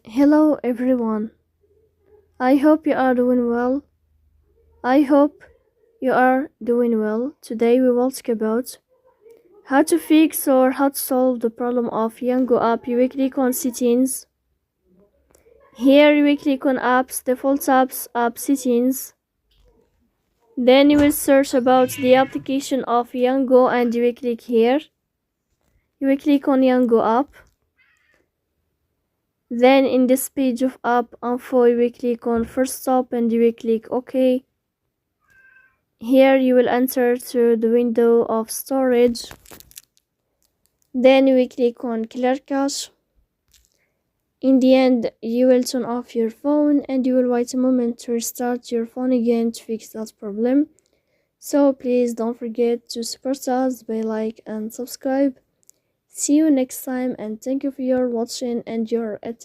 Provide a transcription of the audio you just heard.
Hello everyone. I hope you are doing well. I hope you are doing well. Today we will talk about how to fix or how to solve the problem of Yango app. You will click on settings. Here you will click on apps, default apps, app settings. Then you will search about the application of Yango and you will click here. You will click on Yango app. Then in this page of app info you will click on first stop and you will click OK. Here you will enter to the window of storage. Then you will click on clear cache. In the end, you will turn off your phone and you will wait a moment to restart your phone again to fix that problem. So please don't forget to support us by like and subscribe. See you next time and thank you for your watching and your attention.